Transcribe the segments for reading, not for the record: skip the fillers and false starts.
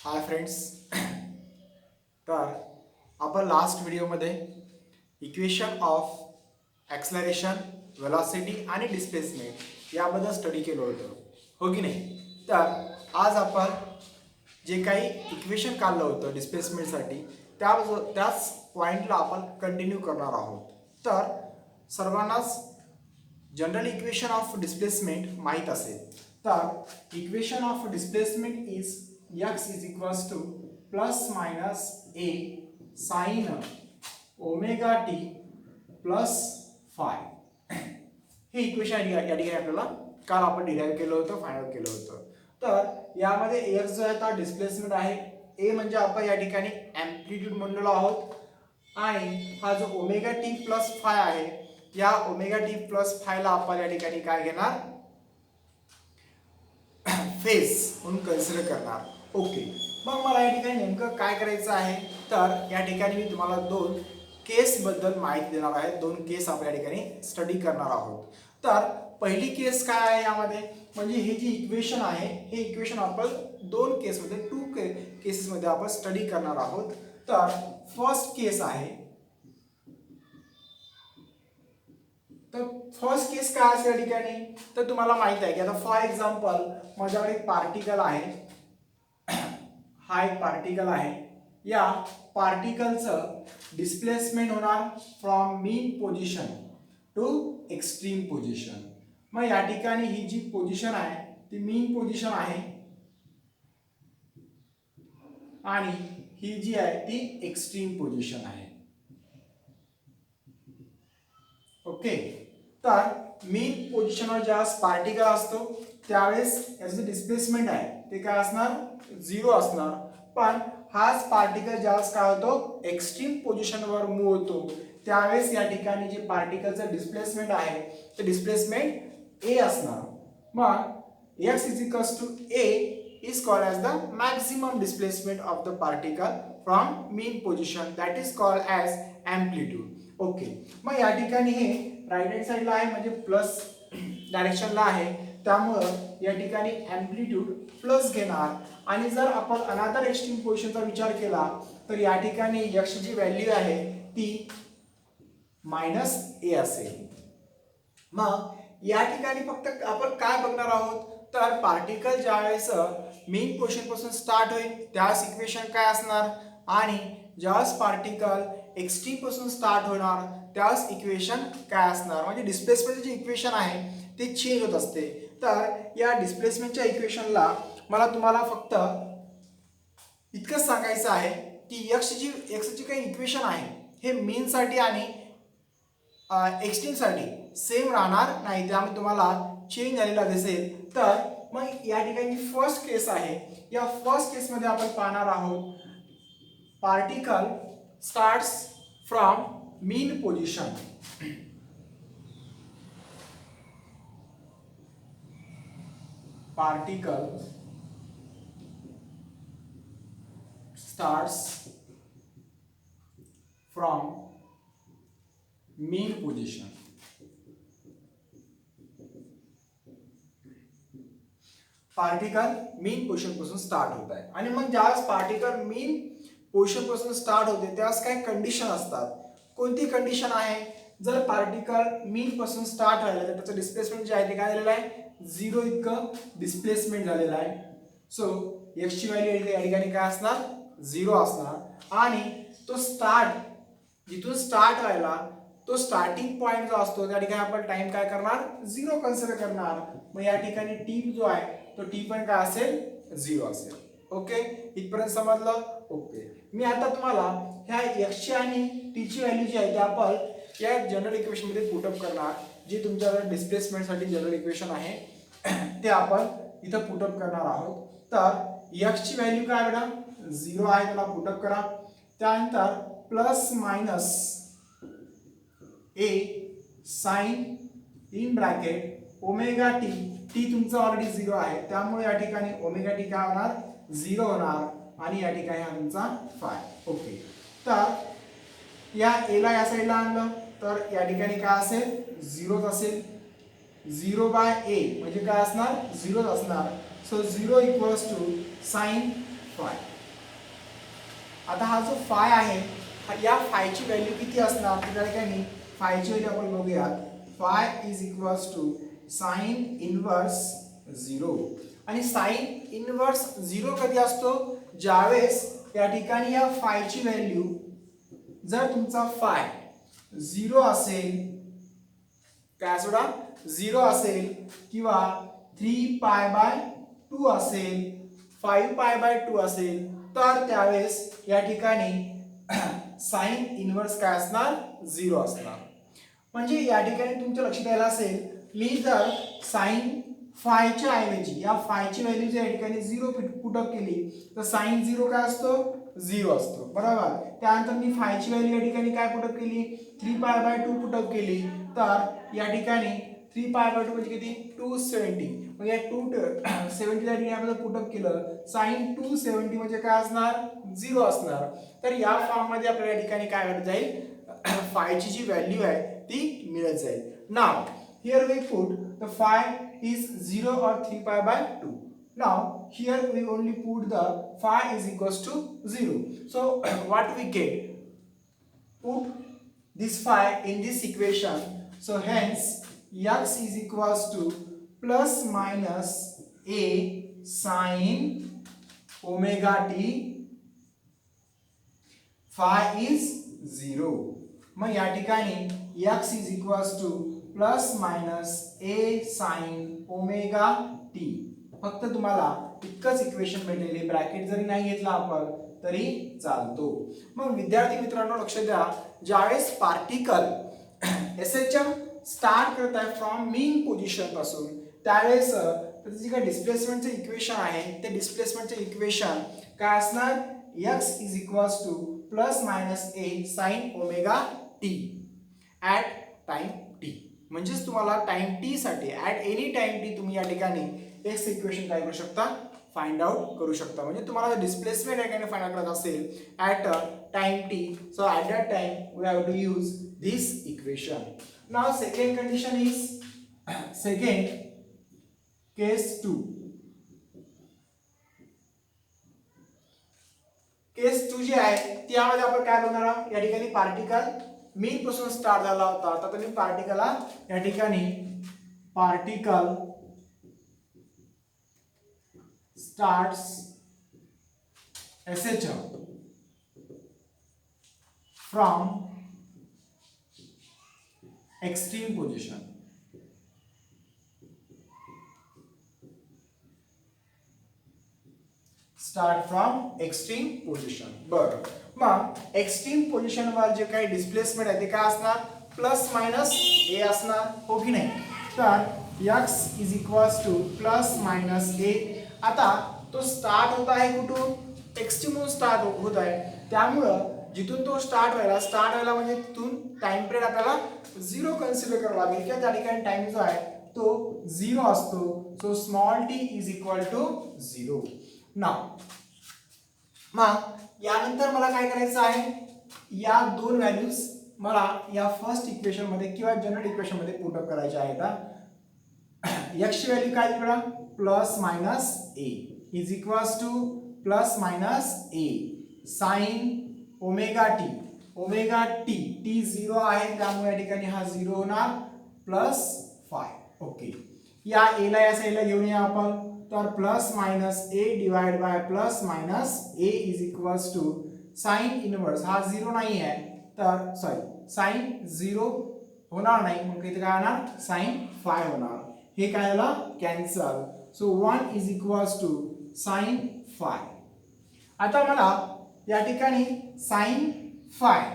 Hi friends. तर आपण last व्हिडिओमध्ये इक्वेशन ऑफ ॲक्सलरेशन, वेलॉसिटी आणि डिस्प्लेसमेंट याबद्दल स्टडी केलं होतं, हो की नाही? तर आज आपण जे काही इक्वेशन काढलं होतं डिस्प्लेसमेंटसाठी त्याच पॉईंटला आपण कंटिन्यू करणार आहोत. तर सर्वांनाच जनरल इक्वेशन ऑफ डिस्प्लेसमेंट माहीत असेल. तर equation of displacement is x is equals to plus minus A sine omega T plus phi. हे इक्वेशन या ठिकाणी आपल्याला काल आपण डिराईव्ह केलं होतं, फाइंड केलं होतं. तर यामध्ये x जो आहे तो डिस्प्लेसमेंट आहे. ए म्हणजे आपण या ठिकाणी ॲम्प्लिट्यूड म्हणलेलो आहोत आणि हा जो ओमेगा टी प्लस फाय आहे, या ओमेगा टी प्लस फायला आपण या ठिकाणी काय घेणार, फेज म्हणून कन्सिडर करणार. ओके, मग मला या ठिकाणी नेमकं काय करायचं आहे, तर या ठिकाणी मी तुम्हाला दोन केसबद्दल माहिती देणार आहे. दोन केस आपण या ठिकाणी स्टडी करणार आहोत. तर पहिली केस काय आहे यामध्ये, म्हणजे हे जे इक्वेशन आहे हे इक्वेशन आपण दोन केसमध्ये केसेसमध्ये आपण स्टडी करणार आहोत. तर फर्स्ट केस आहे, तर फर्स्ट केस काय असेल या ठिकाणी, तर तुम्हाला माहित आहे की आता फॉर एक्झाम्पल माझ्याकडे एक पार्टिकल आहे. हा एक पार्टिकल आहे. या पार्टिकलचं डिस्प्लेसमेंट होणार from mean position to extreme position. मग या ठिकाणी ही जी पोझिशन आहे ती मीन पोझिशन आहे आणि ही जी आहे ती एक्स्ट्रीम पोझिशन आहे. ओके, तर मीन पोझिशनवर ज्यावेळेस पार्टिकल असतो त्यावेळेस याचं जे डिस्प्लेसमेंट आहे ते काय असणार, झिरो असणार. पण हाच पार्टिकल ज्यावेळेस काय होतो, एक्स्ट्रीम पोझिशनवर मूव्ह होतो त्यावेळेस या ठिकाणी जे पार्टिकलचं डिस्प्लेसमेंट आहे ते डिस्प्लेसमेंट ए असणार. मग x is equals to a is called as the maximum displacement of the particle from mean position, that is called as amplitude. Okay, मग या ठिकाणी हे राईट हँड साईडला आहे म्हणजे प्लस डायरेक्शनला आहे, त्यामुळं या ठिकाणी अँप्लिट्यूड प्लस घेणार. आणि जर आपण अनदर एक्स्ट्रीम पोझिशनचा विचार केला तर या ठिकाणी x जी व्हॅल्यू आहे ती मायनस ए असेल. मग या ठिकाणी फक्त आपण काय बघणार आहोत, तर पार्टिकल ज्यावेळेस मेन पोझिशन पासून स्टार्ट होईल त्यावेळेस इक्वेशन काय असणार, आणि ज्यावेळेस पार्टिकल एक्स्ट्रीम पासून स्टार्ट होणार त्यावेळेस इक्वेशन काय असणार. म्हणजे डिस्प्लेसमेंटचे जे इक्वेशन आहे ते चेंज होत असते. तर या डिस्प्लेसमेंटच्या इक्वेशनला मला तुम्हाला फक्त इतकंच सांगायचं आहे की एक्सची काही इक्वेशन आहे हे मीनसाठी आणि एक्स्ट्रीमसाठी सेम राहणार नाही, त्यामुळे तुम्हाला चेंज झालेला दिसेल. तर मग या ठिकाणी फर्स्ट केस आहे. या फर्स्ट केसमध्ये आपण पाहणार आहोत particle starts from mean position. Particle starts from mean position. Particle mean position पासून स्टार्ट होत आहे. आणि मग ज्यावेळेस पार्टिकल मीन पोझिशन पासून स्टार्ट होते त्यावेळेस काही कंडिशन असतात. कोणती कंडिशन आहे, जर पार्टिकल मीन पासून स्टार्ट व्हायला तर त्याचं डिस्प्लेसमेंट जे आहे ते काय झालेलं आहे, झिरो इतकं डिस्प्लेसमेंट झालेलं आहे. सो एक्स ची व्हॅल्यू या ठिकाणी काय असणार, झिरो असणार. आणि तो जिथून स्टार्ट व्हायला तो स्टार्टिंग पॉइंट जो असतो त्या ठिकाणी आपण टाइम काय करणार, झिरो कन्सिडर करणार. मग या ठिकाणी टी जो आहे तो टी पण काय असेल, झिरो असेल. ओके, इथपर्यंत समजलं. ओके, मी आता तुम्हाला ह्या एक्सची आणि टीची व्हॅल्यू जी आहे ते आपण या जनरल इक्वेशन मध्ये पुटअप करणार. जे तुमच्याकडे डिस्प्लेसमेंटसाठी जनरल इक्वेशन आहे ते आपण इथं पुटअप करणार आहोत. तर एक्सची व्हॅल्यू काय बेटा, झिरो आहे, त्याला पुटअप करा. त्यानंतर plus minus A sine in bracket omega t, t तुमचा ऑलरेडी झिरो आहे त्यामुळे या ठिकाणी ओमेगा टी काय होणार, झिरो होणार आणि या ठिकाणी हा तुमचा फाय. ओके, तर या एला या साईडला आणलं तर या ठिकाणी काय असेल, झिरोच असेल. झिरो बाय ए म्हणजे काय असणार, झिरोच असणार. So zero equals to sine phi. आता हा जो फाय आहे या फायची व्हॅल्यू किती असणार त्या ठिकाणी फायची व्हॅल्यू आपण बघूया phi is equals to sine inverse 0 आणि साइन इनवर्स 0 कधी असतो ज्यावेळेस या ठिकाणी या फायची व्हॅल्यू जर तुमचा फाय 0 असेल काय सोडा 0 असेल किंवा 3 पाय बाय 2 असेल 5 पाय बाय 2 असेल तर त्यावेळेस या ठिकाणी साइन इनवर्स काय असणार 0 असणार म्हणजे या ठिकाणी तुमच्या लक्षात यायला असेल मी जर साइन फायच्या ऐवजी या फायची व्हॅल्यू जर या ठिकाणी 0 पुटअप केली तर साइन 0 काय असतो 0 असतो बरोबर त्यानंतर मी फायची व्हॅल्यू या ठिकाणी काय पुटअप केली 3 पाय बाय 2 पुटअप केली तर या ठिकाणी 3 पाय बाय 2 म्हणजे किती 270 मग या 270 ला ठिकाणी आपण पुटअप केलं साइन 270 म्हणजे काय असणार 0 असणार तर या फॉर्म मध्ये आपल्याला या ठिकाणी काय मिळत जाईल फायची जी व्हॅल्यू आहे ती मिळत जाईल now here we put the phi is 0 or 3 pi by 2 now here we only put the phi is equals to 0 so what we get put this phi in this equation so hence x is equals to plus minus a sin omega t phi is 0 मग या ठिकाणी x is equals to plus minus a sine omega T फक्त तुम्हाला इतकंच equation भेटलेले bracket जरी नाही घेतला आपण तरी चालतो मग विद्यार्थी मित्रांनो लक्ष द्या ज्यावेळेस पार्टिकल एसएचएम स्टार्ट करत आहे फ्रॉम मीन पोझिशन पासून त्यावेळेस त्याचं जे काही डिस्प्लेसमेंटचं इक्वेशन आहे ते डिस्प्लेसमेंटचं इक्वेशन काय असणार x is equals to plus minus a sine omega T at time T म्हणजेच तुम्हाला टाइम टी साठी ॲट एनी टाइम टी तुम्ही या ठिकाणी एक्स इक्वेशन काय करू शकता फाइंड आउट करू शकता म्हणजे तुम्हाला डिस्प्लेसमेंट या ठिकाणी फाइंड आउट करायचं असेल at time T so at that time we have to use this equation now second condition is second case 2 case 2 जी आहे त्यामध्ये आपण काय बघणार आहोत या ठिकाणी पार्टिकल मीन पासून स्टार्ट झाला होता आता तुम्ही पार्टिकलला या ठिकाणी particle starts SHM from extreme position start from extreme position बरं मग एक्सट्रीम पोझिशन वर जे काही डिस्प्लेसमेंट आहे ते काय असणार प्लस मायनस ए असणार हो की नाही तर x is equals to plus minus A आता तो स्टार्ट होत आहे कुठून एक्सट्रीम स्टार्ट होत आहे त्यामुळं जिथून तो स्टार्ट व्हायला म्हणजे तिथून टाइम पिरियड आपल्याला 0 कन्सिडर करावा लागेल किंवा त्या ठिकाणी टाइम जो आहे तो 0 असतो so small t is equal to 0 now मग यानंतर मला काय करायचं आहे या दोन व्हॅल्यूज मला या फर्स्ट इक्वेशन मध्ये किंवा जनरल इक्वेशन मध्ये पुट अप करायच्या आहेत x ची व्हॅल्यू काय बघा plus minus a is equals to plus minus a sine omega t T 0 आहे त्यामुळे या ठिकाणी हा 0 होणार प्लस 5 ओके या a ला या साईडला घेऊन या आपण तर plus minus a divide by plus minus a is equals to sine inverse हा 0 नाही आहे तर सॉरी साइन 0 होणार नाही मग इथे काय होणार साइन 5 होणार हे काय झालं cancel so 1 is equals to sine 5 आता मला या ठिकाणी साइन 5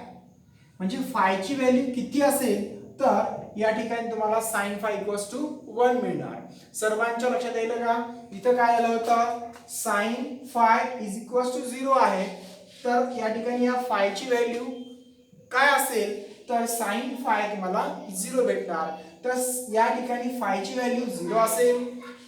म्हणजे 5 ची व्हॅल्यू किती असेल तर या ठिकाणी तुम्हाला sin phi equals to 1 मिळणार सर्वांच्या लक्षात येईल का इथं काय आलं होतं sin phi is equals to 0 आहे तर या ठिकाणी या phi ची व्हॅल्यू काय असेल तर sin phi तुम्हाला 0 भेटणार तर या ठिकाणी phi ची व्हॅल्यू 0 असेल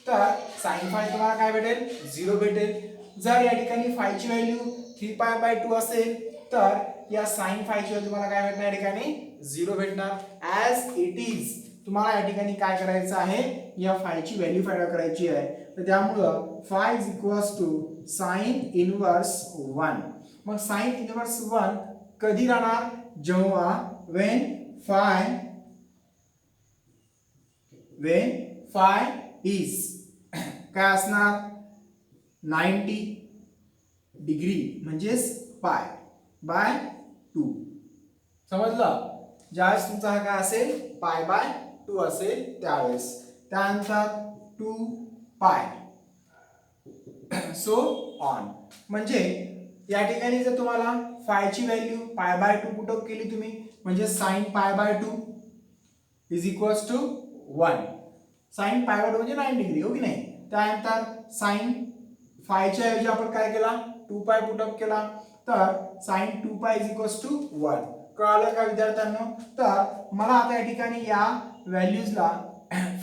तर sin phi तुम्हाला काय भेटेल 0 भेटेल जर या ठिकाणी phi ची व्हॅल्यू 3 pi by 2 असेल तर या sin phi ची तुम्हाला काय भेटणार या ठिकाणी 0 भेटणार ॲज इट इज तुम्हाला या ठिकाणी काय करायचं आहे या phi ची व्हॅल्यू फाइंड आउट करायची आहे तर त्यामुळे phi is equals to sin inverse 1 मग साइन इनवर्स 1 कधी राहणार, जेव्हा when phi is काय असणार 90 डिग्री म्हणजेच पाय बाय 2. समजलं, ज्यावेळेस तुमचा हा काय असेल पाय बाय 2 असेल त्यावेळेस. त्यानंतर 2 पाय सो ऑन. म्हणजे या ठिकाणी जर तुम्हाला फायची value pi by 2 put up केली तुम्ही, म्हणजे sine pi by 2 is equals to 1. Sine pi by 2 म्हणजे 9 डिग्री, हो की नाही. त्यानंतर साइन फायच्या ऐवजी आपण काय केला 2 पाय पुट अप केला, तर साइन 2 पाय इज इक्वल्स टू 1. कळालं का विद्यार्थ्यांनो. तर मला आता या ठिकाणी या व्हॅल्यूजला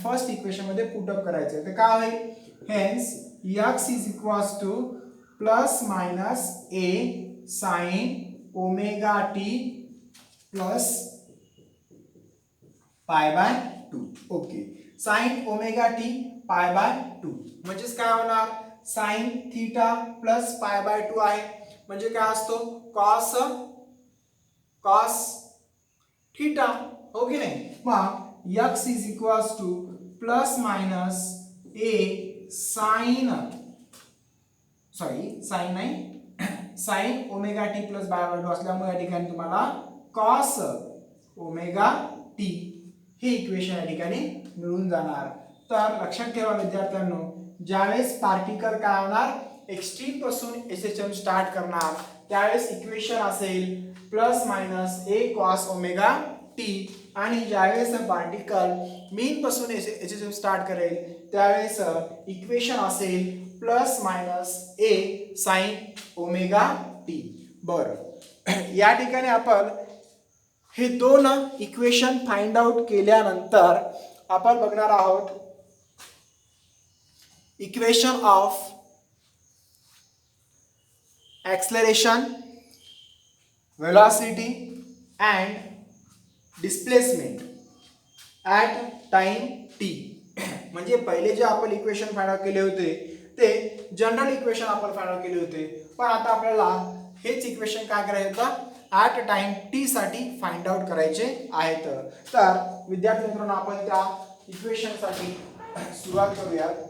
फर्स्ट इक्वेशन मध्ये पुट अप करायचं आहे. तर काय होईल, hence x is equals to plus minus a sine omega t plus pi by 2. Okay, sine omega t pi by 2 म्हणजेच काय होणार, sine theta plus pi by 2 आहे, म्हणजे काय असतो कॉस थीटा, हो की नाही. मग x is equals to plus minus a sine sine omega T plus pi by 2 असल्यामुळे या ठिकाणी तुम्हाला कॉस ओमेगा टी हे इक्वेशन या ठिकाणी मिळून जाणार. तर लक्षात ठेवा विद्यार्थ्यांनो, ज्यावेळेस पार्टिकल काय होणार एक्स्ट्रीम पासून एसएचएम स्टार्ट करणार त्यावेळेस इक्वेशन असेल प्लस मायनस ए कॉस ओमेगा टी, आणि ज्यावेळेस पार्टिकल मीन पासून एसएचएम स्टार्ट करेल त्यावेळेस इक्वेशन असेल प्लस मायनस ए साइन ओमेगा टी. बरं, या ठिकाणी आपण हे दोन इक्वेशन फाइंड आउट केल्यानंतर आपण बघणार आहोत equation of acceleration, velocity and displacement at time t. म्हणजे पहिले जे आपण इक्वेशन फाइंड आउट केले होते ते जनरल इक्वेशन आपण फाइंड आउट केले होते, पण आता आपल्याला हेच इक्वेशन काय करायचं होतं ॲट टाइम टी साठी फाइंड आउट करायचे आहेत. तर विद्यार्थी मित्रांनो, आपण त्या इक्वेशनसाठी सुरुवात करूयात.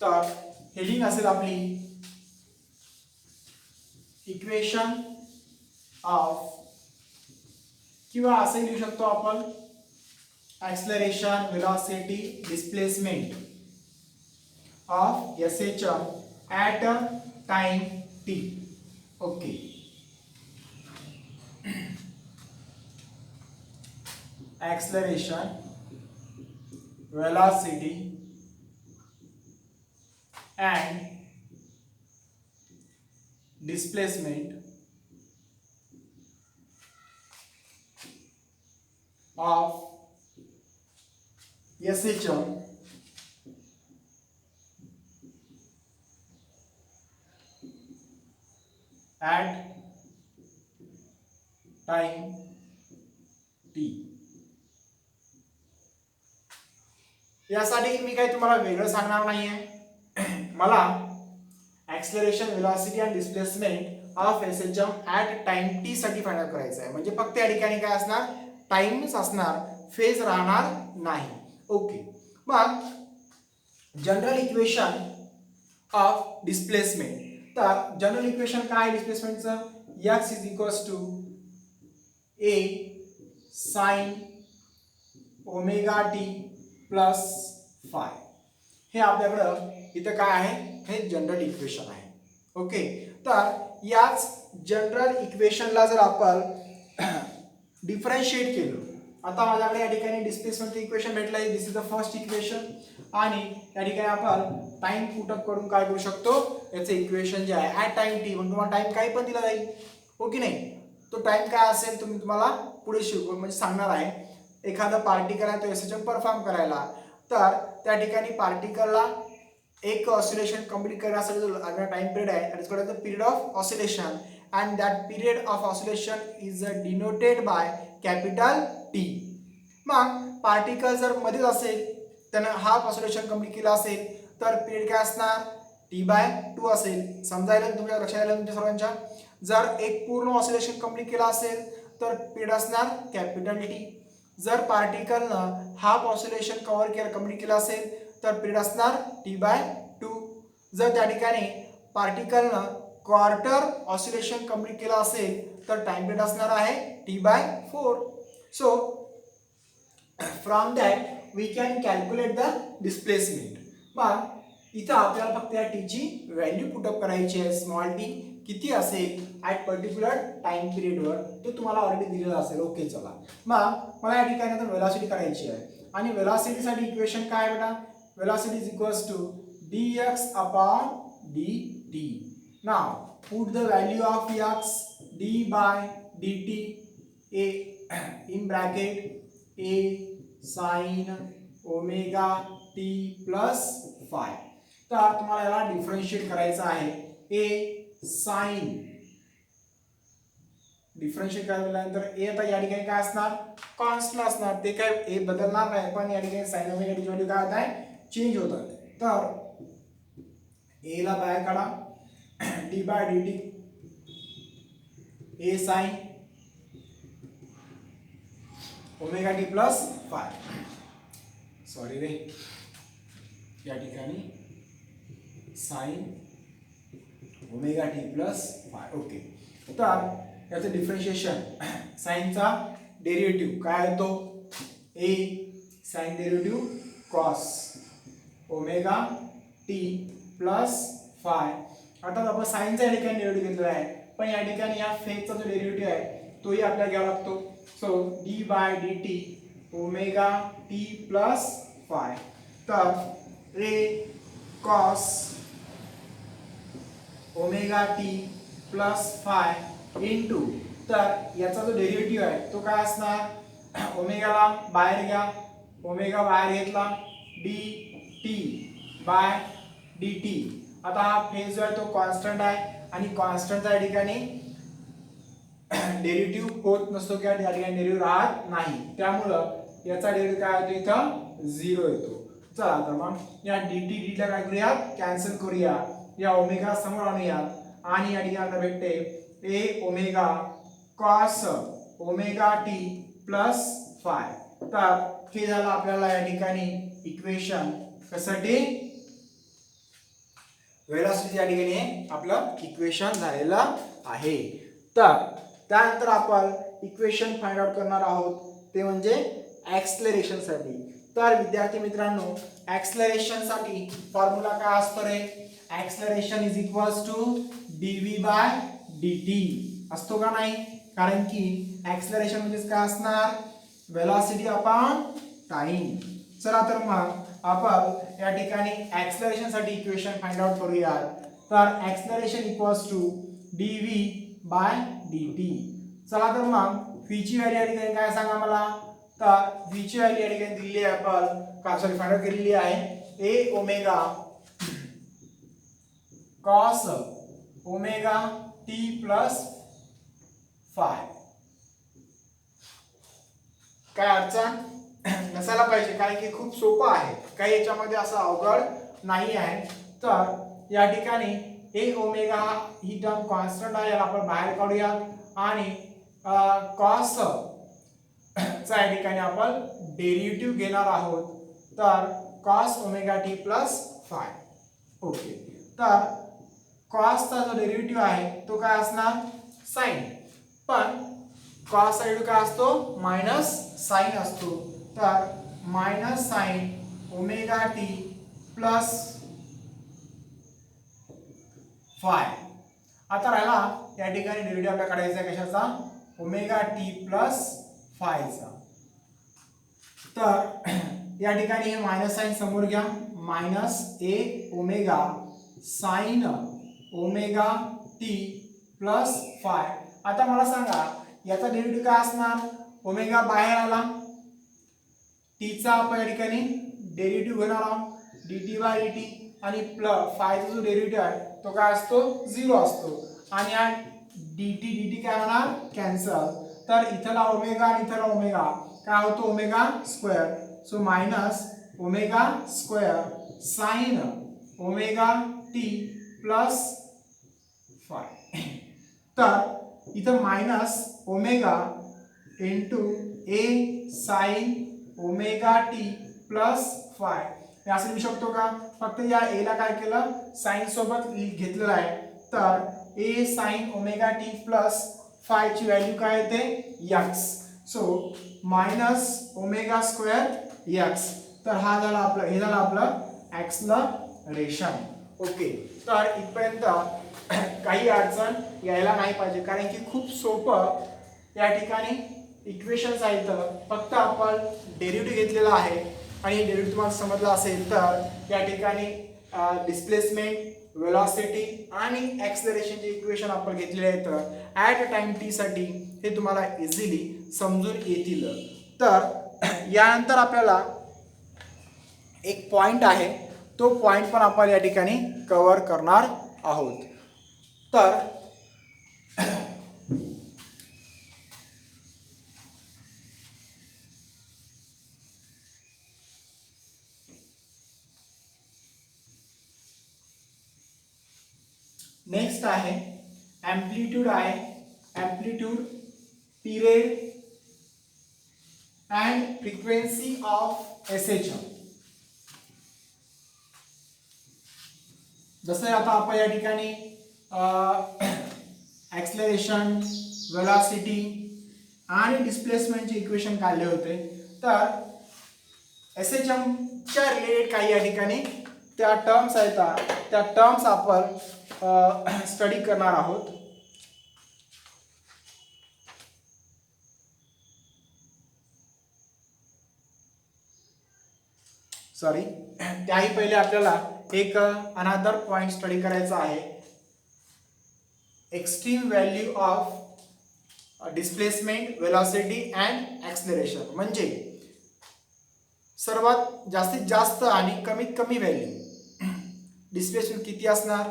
तर हेडिंग असेल आपली इक्वेशन ऑफ, किंवा असे लिहू शकतो आपण acceleration, velocity, displacement of SHM at time T. Okay, acceleration, velocity and displacement of SHM at time t. यासाठी मी काही तुम्हाला वेगळं सांगणार नाहीये. मला ॲक्सलरेशन, वेलॉसिटी आणि displacement of SHM at time T साठी फाइंड आउट करायचं आहे. म्हणजे फक्त या ठिकाणी काय असणार टाइमच असणार, फेज राहणार नाही. ओके, मग जनरल इक्वेशन ऑफ डिस्प्लेसमेंट. तर जनरल इक्वेशन काय आहे डिस्प्लेसमेंटचं, x is equals to a sine omega T plus phi. हे आपल्याकडं इथं काय आहे, हे जनरल इक्वेशन आहे. ओके, तर याच जनरल इक्वेशनला जर आपण डिफरन्शिएट केलं, आता माझ्याकडे या ठिकाणी डिस्प्लेसमेंटचं इक्वेशन भेटलं आहे, दिस इज द फर्स्ट इक्वेशन, आणि या ठिकाणी आपण टाइम पुटअप करून काय करू शकतो, याचं इक्वेशन जे आहे ॲट टाइम टी, म्हणजे तुम्हाला टाइम काही पण दिला जाईल, हो की नाही. तो टाइम काय असेल तुम्हाला पुढे शिकवू म्हणजे सांगणार आहे. एखादा पार्टिकल आहे तो एसएचएम परफॉर्म करायला, तर त्या ठिकाणी पार्टिकलला एक ऑसिलेशन कंप्लीट करण्यासाठी जो लागणारा टाइम पिरियड आहे that is called the period of oscillation, and that period of oscillation is denoted by capital T. मग पार्टिकल जर मध्येच असेल, त्यानं हाफ ऑसिलेशन कंप्लीट केला असेल, तर पिरियड काय असणार T/2 असेल. समजायला तुमच्या लक्षात आलं तुमच्या सर्वांच्या. जर एक पूर्ण ऑसिलेशन कंप्लीट केला असेल तर पिरियड असणार कॅपिटल T. जर पार्टिकलनं हाफ ऑसिलेशन कव्हर केलं कंप्लीट केलं असेल तर पिरियड असणार T/2. जर त्या ठिकाणी पार्टिकलनं क्वार्टर ऑसिलेशन कंप्लीट केलं असेल तर टाइम पिरियड असणार आहे T/4. So from that we can calculate the displacement. मग इथं आपल्याला फक्त या टीची व्हॅल्यू पुटअप करायची आहे. स्मॉल टी किती असेल ॲट पर्टिक्युलर टाइम पिरियडवर तो तुम्हाला ऑलरेडी दिलेला असेल. ओके चला मग मला या ठिकाणी आता वेलॉसिटी करायची आहे आणि वेलॉसिटीसाठी इक्वेशन काय आहे बेटा velocity is equals to dx upon dt. Now put the value of x d by dt a in bracket a sin omega t plus phi. तर तुम्हाला याला डिफरन्शिएट करायचं आहे. a sin डिफरन्शिएट केल्यानंतर a आता या ठिकाणी काय असणार कॉन्स्टंट असणार. ते काय a बदलणार नाही पण या ठिकाणी sin ओमेगा ची व्हॅल्यू काय होत आहे चेंज होत आहे. तर a ला बाहेर काढा d by dt a sin omega t plus phi. Sorry रे या ठिकाणी sin omega t plus phi. Okay तर याचं डिफरन्शिएशन साइनचा डेरिव्हेटिव्ह काय आहे तो a sin derivative cos omega t plus five. आता आपण साइनचा या ठिकाणी डेरिव्हेटिव्ह घेतलेला आहे पण या ठिकाणी या फेजचा जो डेरिव्हेटिव्ह आहे तोही आपल्याला घ्यावा लागतो. So d by dt omega t plus phi. तर a cos omega t plus phi into तर याचा जो डेरिव्हेटिव्ह आहे तो काय असणार ओमेगाला बाहेर घ्या ओमेगा बाहेर घेतला dt बाय dt. आता हा फेज जो आहे तो कॉन्स्टंट आहे आणि कॉन्स्टंटच्या या ठिकाणी डेरिव्हेटिव्ह होत नसतो किंवा या ठिकाणी डेरिव्हेटिव्ह राहत नाही त्यामुळं याचा डेरिव्हेटिव्ह काय होतो इथं 0 येतो. चला तर मग या dt ला काय करूया कॅन्सल करूया या ओमेगा समोर आणूयात आणि या ठिकाणी आपल्याला भेटते a omega cos omega t plus phi. तर हे झालं आपल्याला या ठिकाणी इक्वेशन कशासाठी वेलॉसिटी या ठिकाणी आपलं इक्वेशन झालेलं आहे. तर त्यानंतर आपण इक्वेशन फाइंड आउट करणार आहोत ते म्हणजे ऍक्सलरेशन साठी. तर विद्यार्थी मित्रांनो ऍक्सलरेशन साठी फॉर्म्युला काय असतो रे acceleration is equals to dv by dt असतो का नाही कारण की ऍक्सलरेशन म्हणजे काय असणार वेलॉसिटी अपॉन टाइम. चला तर मग आपण या ठिकाणी ऍक्सलरेशन साठी इक्वेशन फाइंड आउट करूया. तर acceleration equals to dv by dt. चला तर मग v ची व्हॅल्यू या ठिकाणी काय सांगा मला. तर v ची व्हॅल्यू या ठिकाणी दिलेली आहे आपण का सॉरी फाइंड आउट केलेली आहे a omega cos omega t plus five. काय अडचण नसायला पाहिजे कारण की खूप सोपं आहे काही याच्यामध्ये असं अवघड नाही आहे. तर या ठिकाणी a omega he term constant आहे याला आपण बाहेर काढूया आणि cos चा या ठिकाणी आपण डेरिव्हेटिव्ह घेणार आहोत. तर cos omega t plus phi. Okay तर cos चा जो डेरिव्हेटिव्ह आहे तो काय असणार sin पण cos चा डेरिव्हेटिव्ह काय असतो मायनस sin असतो. तर minus sin omega t plus five. आता राहिला या ठिकाणी डेरिव्हेटिव्ह आपल्याला काढायचा आहे कशाचा ओमेगा t प्लस फायचा. तर या ठिकाणी हे मायनस साइन समोर घ्या minus a omega sine omega t plus five. आता मला सांगा याचा डेरिव्हेटिव्ह काय असणार ओमेगा बाहेर आला t चा आपण या ठिकाणी डेरिव्हेटिव्ह घेणार आहोत dt बाय dt आणि प्लस फायचा जो डेरिव्हेटिव्ह आहे तो काय असतो 0 असतो आणि हा dt काय होणार कॅन्सल. तर इथला ओमेगा आणि इथला ओमेगा काय होतो omega square. So minus omega square sine omega T plus phi. तर इथं minus omega into A sine omega T plus phi हे असं लिहू शकतो का? फक्त या ए ला काय केलं, साइन सोबत घेतलेलं आहे. तर A sine omega T plus phi ची व्हॅल्यू काय येते, x. So minus omega square x. तर हा झाला आपला, हे झालं आपलं ऍक्सलरेशन. ओके, तर इथपर्यंत काही अडचण यायला नाही पाहिजे, कारण की खूप सोपं या ठिकाणी इक्वेशन्स आहेत. फक्त आपण डेरिव्हेटिव्ह घेतलेला आहे आणि डेरिव्हेटिव्ह तुम्हाला समजलं असेल तर या ठिकाणी डिस्प्लेसमेंट, वेलॉसिटी आणि ॲक्सलरेशनचे इक्वेशन आपण घेतलेले आहेत ॲट अ टाइम टी साठी. हे तुम्हाला इझिली समजून येतील. तर यानंतर आपल्याला एक पॉइंट आहे, तो पॉइंट पण आपण या ठिकाणी कव्हर करणार आहोत. तर नेक्स्ट आहे ॲम्प्लिट्यूड आहे, amplitude, period and frequency of SHM. जसं आता आपण या ठिकाणी ॲक्सलरेशन, वेलॉसिटी आणि डिस्प्लेसमेंटचे इक्वेशन काढले होते. तर एसएचएमच्या रिलेटेड काही या ठिकाणी त्या टर्म्स आहेत, त्या टर्म्स आपण स्टडी करणार आहोत. सॉरी, त्याही पहिले आपल्याला एक अनदर पॉइंट स्टडी करायचा आहे. Extreme value of displacement, velocity and acceleration. म्हणजे सर्वात जास्तीत जास्त आणि कमीत कमी व्हॅल्यू. डिस्प्लेसमेंट किती असणार,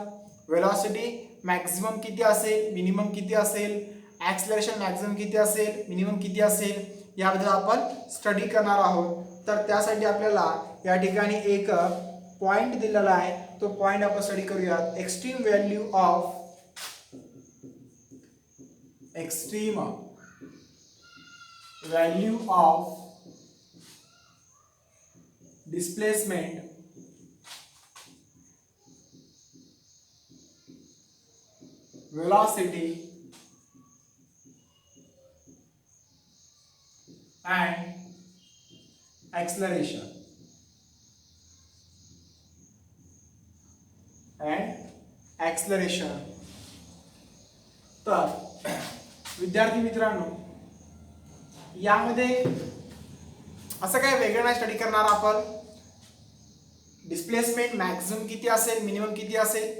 वेलॉसिटी मॅक्झिमम किती असेल, मिनिमम किती असेल, ॲक्सलरेशन मॅक्झिमम किती असेल, मिनिमम किती असेल, याबद्दल आपण स्टडी करणार आहोत. तर त्यासाठी आपल्याला या ठिकाणी एक पॉइंट दिलेला आहे, तो पॉइंट आपण स्टडी करूयात. Extreme value of, extreme value of displacement velocity and acceleration तर विद्यार्थी मित्रांनो, यामध्ये असं काय वेगळं नाही स्टडी करणार आपण. डिस्प्लेसमेंट मॅक्झिमम किती असेल, मिनिमम किती असेल,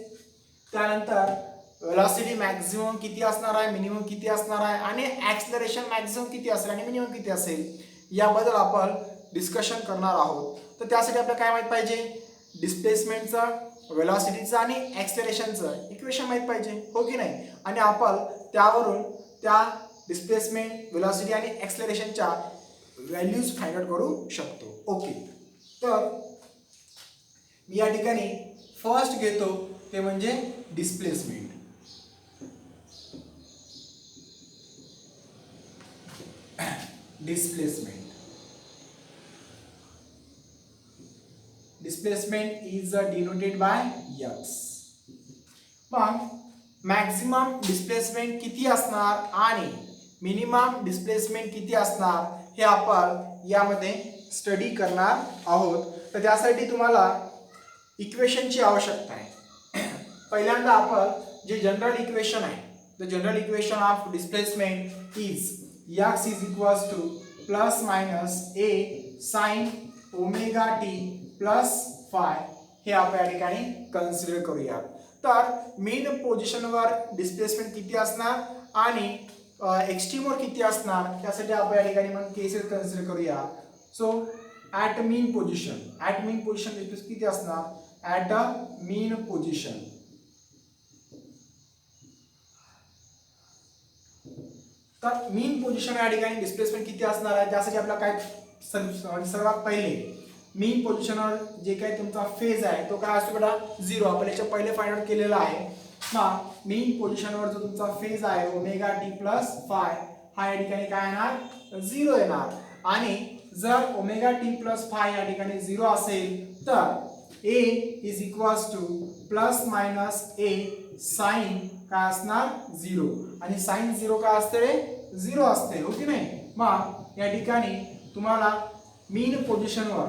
त्यानंतर वेलॉसिटी मॅक्झिमम किती असणार आहे, मिनिमम किती असणार आहे, आणि ॲक्सलरेशन मॅक्झिमम किती असेल आणि मिनिमम किती असेल, याबद्दल आपण डिस्कशन करणार आहोत. तर त्यासाठी आपल्याला काय माहित पाहिजे, डिस्प्लेसमेंटचं, वेलॉसिटीचं आणि ॲक्सलरेशनचं इक्वेशन माहित पाहिजे, हो की नाही. आणि आपण त्यावरून त्या डिस्प्लेसमेंट, वेलॉसिटी आणि ॲक्सलरेशनच्या व्हॅल्यूज फाइंड आउट करू शकतो. ओके, तर मी या ठिकाणी फर्स्ट घेतो, ते म्हणजे displacement. Displacement is denoted by x. मग मॅक्झिमम डिस्प्लेसमेंट किती असणार आणि मिनिमम डिस्प्लेसमेंट किती असणार हे आपण यामध्ये स्टडी करणार आहोत. तर त्यासाठी तुम्हाला इक्वेशनची आवश्यकता आहे. पहिल्यांदा आपण जे जनरल इक्वेशन आहे, the general equation of displacement is x is equals to plus minus A sine omega T plus phi, हे आपण या ठिकाणी कन्सिडर करूया. तर मेन पोझिशनवर डिस्प्लेसमेंट किती असणार आणि एक्स्ट्रीमवर किती असणार, त्यासाठी आपण या ठिकाणी मग केसेस कन्सिडर करूया. So at mean position, at mean position displacement किती असणार, ॲट अ मीन पोझिशन. तर मीन पोझिशन या ठिकाणी डिस्प्लेसमेंट किती असणार आहे, त्यासाठी आपल्याला काय सर्वात पहिले मीन पोझिशनवर जे काही तुमचा फेज आहे तो काय असतो बेटा 0. आपण याच्या पहिले फाइंड आउट केलेला आहे. मग मीन पोझिशनवर जो तुमचा फेज आहे ओमेगा टी प्लस फाय हा या ठिकाणी काय येणार 0 येणार. आणि जर ओमेगा टी प्लस फाय या ठिकाणी 0 असेल तर A is equals to plus minus A sine काय असणार 0. आणि साइन 0 काय असते 0 असते हो की नाही. मग या ठिकाणी तुम्हाला मीन पोझिशनवर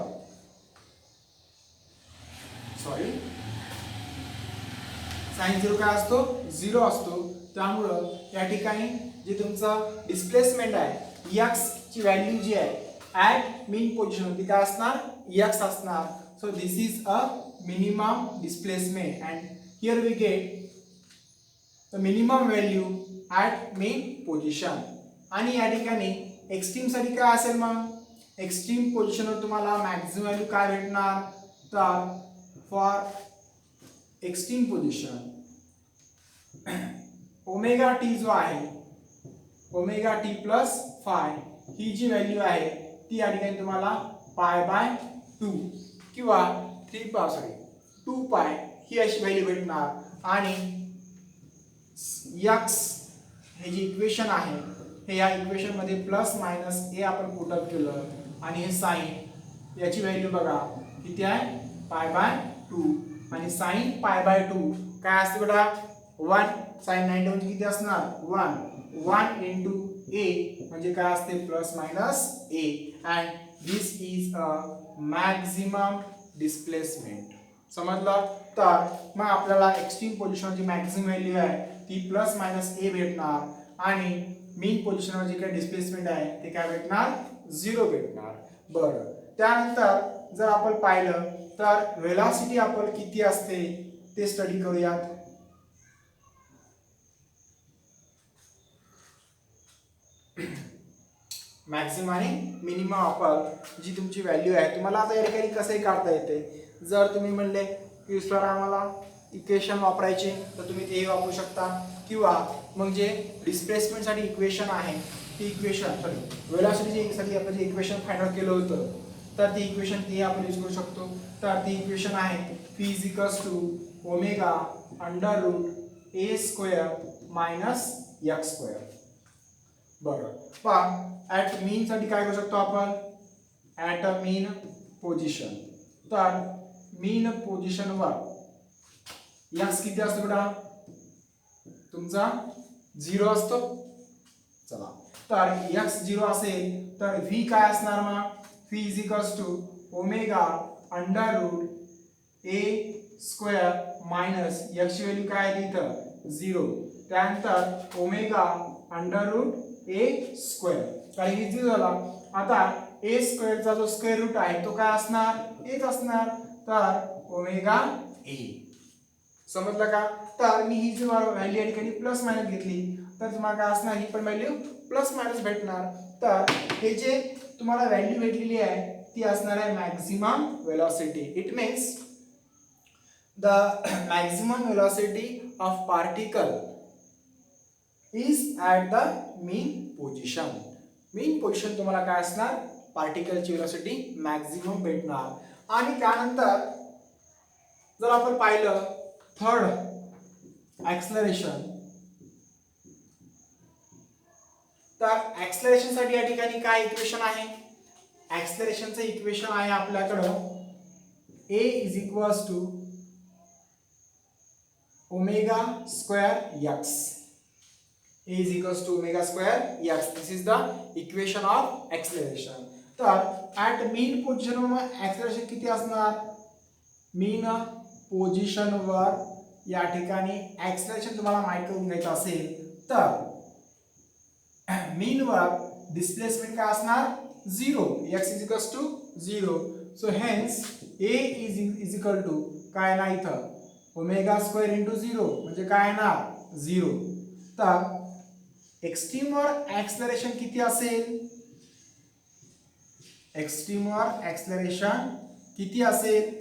साइन 0 काय असतो 0 असतो. त्यामुळं या ठिकाणी जे तुमचं डिस्प्लेसमेंट आहे x ची व्हॅल्यू जी आहे ॲट मीन पोझिशन ती काय असणार x असणार. So this is a minimum displacement and here we get the minimum value at mean position. आणि या ठिकाणी एक्स्ट्रीम साठी काय असेल मग एक्स्ट्रीम पोझिशनवर तुम्हाला मॅक्सिमम व्हॅल्यू काय भेटणार तर for extreme position omega T जो आहे ओमेगा टी प्लस फाय ही जी व्हॅल्यू आहे ती या ठिकाणी तुम्हाला पाय बाय 2 किंवा 2 पाय ही अशी व्हॅल्यू भेटणार. आणि x हे जे इक्वेशन आहे हे या इक्वेशन मध्ये प्लस मायनस ए आपण पुट अप केलं आणि हे साइन याची व्हॅल्यू बघा किती आहे पाय बाय 2. आणि साइन पाय बाय 2 काय असते बेटा 1 साइन 90 म्हणजे किती असणार 1 इंटू ए म्हणजे काय असते plus minus A. And this is a maximum displacement. समजलं. तर मग आपल्याला एक्स्ट्रीम पोझिशनची मॅक्सिमम व्हॅल्यू आहे ती प्लस मायनस ए भेटणार. आणि मीन पोझिशनवर जे काही डिस्प्लेसमेंट आहे ते काय भेटणार 0 भेटणार. बरं त्यानंतर जर आपण पाहिलं तर व्हेलॉसिटी आपण किती असते ते स्टडी करूयात. मॅक्सिमम आणि मिनिमम आपण जी तुमची व्हॅल्यू आहे तुम्हाला आता या ठिकाणी कसंही काढता येते. जर तुम्ही म्हणले की सर आम्हाला इक्वेशन वापरायचे तर तुम्ही तेही वापरू शकता. किंवा मग जे डिस्प्लेसमेंटसाठी इक्वेशन आहे ती इक्वेशन वेलॉसिटीसाठी आपण जे इक्वेशन फाइंड आउट केलं होतं तर ती इक्वेशन ती आपण यूज करू शकतो. तर ती इक्वेशन आहे v equals to omega under root a square minus x square. बरं पण ॲट मीन साठी काय करू शकतो आपण ॲट अ मीन पोझिशन. तर मीन पोझिशनवर एक्स किती असतो बेटा तुमचा 0 असतो. चला तर एक्स 0 असेल तर v काय असणार मग v is equals to omega under root a square minus x ची व्हॅल्यू काय आहे इथं 0. त्यानंतर omega under root a square कारण हे 0 झाला. आता ए स्क्वेअरचा जो स्क्वेअर रूट आहे तो काय असणार एच असणार. तर ओमेगा ए. समजलं का. तर मी ही जी व्हॅल्यू या ठिकाणी प्लस मायनस घेतली तर तुम्हाला काय असणार ही पण व्हॅल्यू प्लस मायनस भेटणार. तर हे जे तुम्हाला व्हॅल्यू भेटलेली आहे ती असणार आहे maximum velocity. It means the maximum velocity of particle is at the mean position. Mean position तुम्हाला काय असणार पार्टिकलची वेलॉसिटी मॅक्सिमम भेटणार. आणि त्यानंतर जर आपण पाहिलं थर्ड ॲक्सलरेशन तर ॲक्सलरेशन साठी या ठिकाणी काय इक्वेशन आहे ॲक्सलरेशनचं इक्वेशन आहे आपल्याकडं a is equals to omega square x. a is equals to omega square x. This is the equation of acceleration. तर ॲट मीन पोझिशनवर ॲक्सलरेशन किती असणार मीन पोझिशनवर या ठिकाणी ॲक्सलरेशन तुम्हाला माहित करून घ्यायचं असेल तर मीनवर डिस्प्लेसमेंट काय असणार 0 x is equals to 0. So hence a is equal to काय ना इथं ओमेगा स्क्वेअर इंटू 0 म्हणजे काय येणार 0. तर एक्स्ट्रीमवर ॲक्सलरेशन किती असेल एक्स्ट्रीमवर ॲक्सलरेशन किती असेल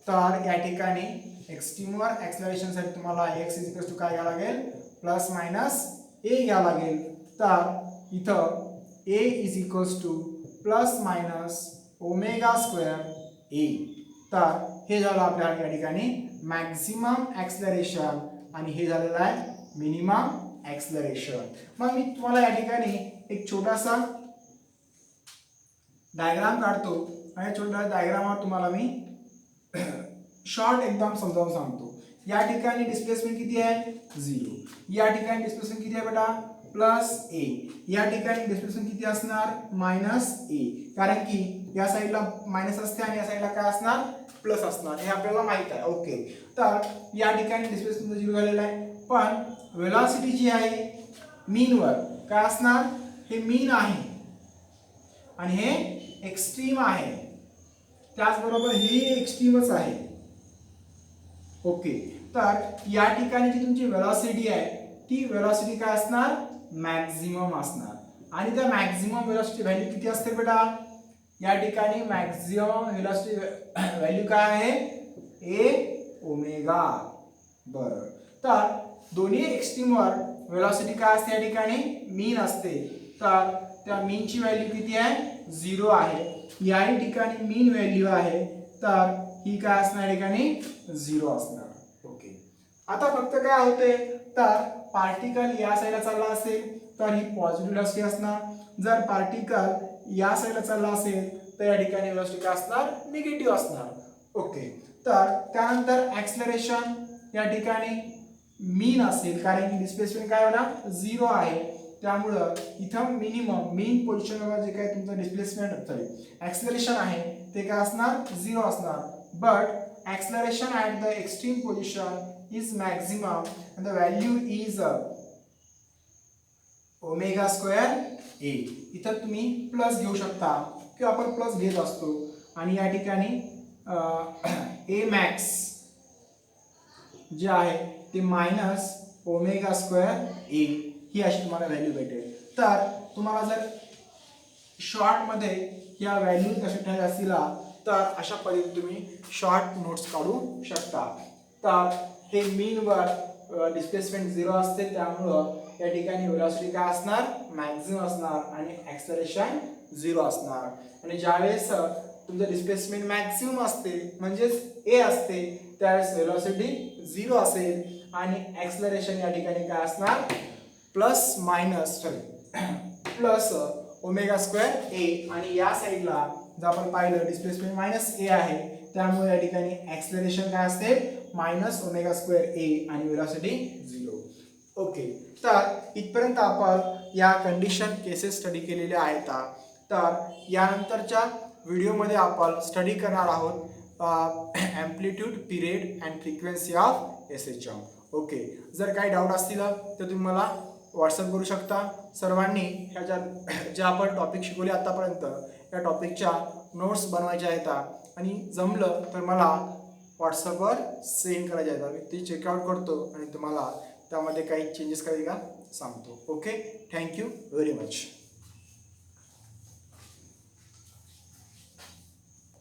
तर या ठिकाणी एक्स्ट्रीमवर ॲक्सलरेशनसाठी तुम्हाला x इज इक्वल टू काय घ्यावं लागेल प्लस मायनस a घ्यावं लागेल. तर इथं a is equals to plus minus omega square A. तर हे झालं आपल्या या ठिकाणी मॅक्झिमम ॲक्सलरेशन आणि हे झालेलं आहे मिनिमम ॲक्सलरेशन. मग मी तुम्हाला या ठिकाणी एक छोटासा डायग्राम काढतो आणि छोट्या डायग्रामावर तुम्हाला मी शॉर्ट एकदम समजावून सांगतो. या ठिकाणी डिस्प्लेसमेंट किती आहे 0. या ठिकाणी डिस्प्लेसमेंट किती आहे बेटा प्लस ए. या ठिकाणी डिस्प्लेसमेंट किती असणार मायनस ए, कारण की या साईडला मायनस असते आणि या साईडला काय असणार प्लस असणार हे आपल्याला माहित आहे. ओके, तर या ठिकाणी डिस्प्लेसमेंट 0 झालेला आहे, पण वेलॉसिटी जी आहे मीनवर काय असणार हे मीन आहे आणि हे एक्स्ट्रीम आहे, त्याचबरोबर हे एक्स्ट्रीमच आहे. ओके, तर या ठिकाणी जी तुमची वेलॉसिटी आहे ती वेलॉसिटी काय असणार मॅक्झिमम असणार. आणि त्या मॅक्झिमम वेलॉसिटी व्हॅल्यू किती असते बेटा या ठिकाणी मॅक्झिमम वेलॉसिटी व्हॅल्यू काय आहे ए ओमेगा. बरं, तर दोन्ही एक्स्ट्रीमवर वेलॉसिटी काय असते या ठिकाणी मीन असते, तर त्या मीनची व्हॅल्यू किती आहे 0 आहे. या ठिकाणी मीन व्हॅल्यू आहे, तर ही काय असणार या ठिकाणी 0 असणार. ओके, आता फक्त काय होते तर पार्टिकल या साईडला चालला असेल तर ही पॉझिटिव्ह वेलॉसिटी असणार, जर पार्टिकल या साईडला चालला असेल तर या ठिकाणी वेलॉसिटी काय असणार निगेटिव्ह असणार. ओके, तर त्यानंतर ॲक्सलरेशन या ठिकाणी मीन असेल, कारण की डिस्प्लेसमेंट काय होणार 0 आहे, त्यामुळं इथं मिनिमम मीन पोझिशनवर जे काही तुमचं डिस्प्लेसमेंट ॲक्सलरेशन आहे ते काय असणार 0 असणार. But acceleration at the extreme position is maximum and the value is omega square a. इथं तुम्ही प्लस घेऊ शकता किंवा आपण प्लस घेत असतो आणि या ठिकाणी a max जे आहे ते मायनस ओमेगा स्क्वेअर a ही अशी तुम्हाला व्हॅल्यू भेटेल. तर तुम्हाला जर शॉर्टमध्ये या व्हॅल्यू कशा ठेवायच्या असतील तर अशा पद्धतीने तुम्ही शॉर्ट नोट्स काढू शकता. तर हे मीनवर डिस्प्लेसमेंट 0 असते, त्यामुळं या ठिकाणी वेलॉसिटी काय असणार मॅक्झिमम असणार आणि ॲक्सलरेशन 0 असणार. आणि ज्यावेळेस तुमचं डिस्प्लेसमेंट मॅक्झिमम असते म्हणजेच ए असते त्यावेळेस वेलॉसिटी 0 असेल आणि ॲक्सलरेशन या ठिकाणी काय असणार प्लस ओमेगा स्क्वेअर ए. आणि या साईडला जर आपण पाहिलं डिस्प्लेसमेंट मायनस ए आहे, त्यामुळे या ठिकाणी ॲक्सलरेशन काय असते मायनस ओमेगा स्क्वेअर ए आणि वेलॉसिटी 0. ओके, तर इथपर्यंत आपण या कंडिशन केसेस स्टडी केलेल्या आहेत. तर यानंतरच्या व्हिडिओमध्ये आपण स्टडी करणार आहोत amplitude period and frequency of SHM. Okay, जर काही डाऊट असतील तर तुम्ही मला व्हॉट्सअप करू शकता. सर्वांनी ह्या ज्या आपण टॉपिक शिकवले आतापर्यंत या टॉपिकच्या नोट्स बनवायच्या आहेत आणि जमलं तर मला व्हॉट्सअपवर सेंड करायच्या आहेत. मी ते चेकआउट करतो आणि तुम्हाला त्यामध्ये काही चेंजेस करायचे का सांगतो. Okay, thank you very much.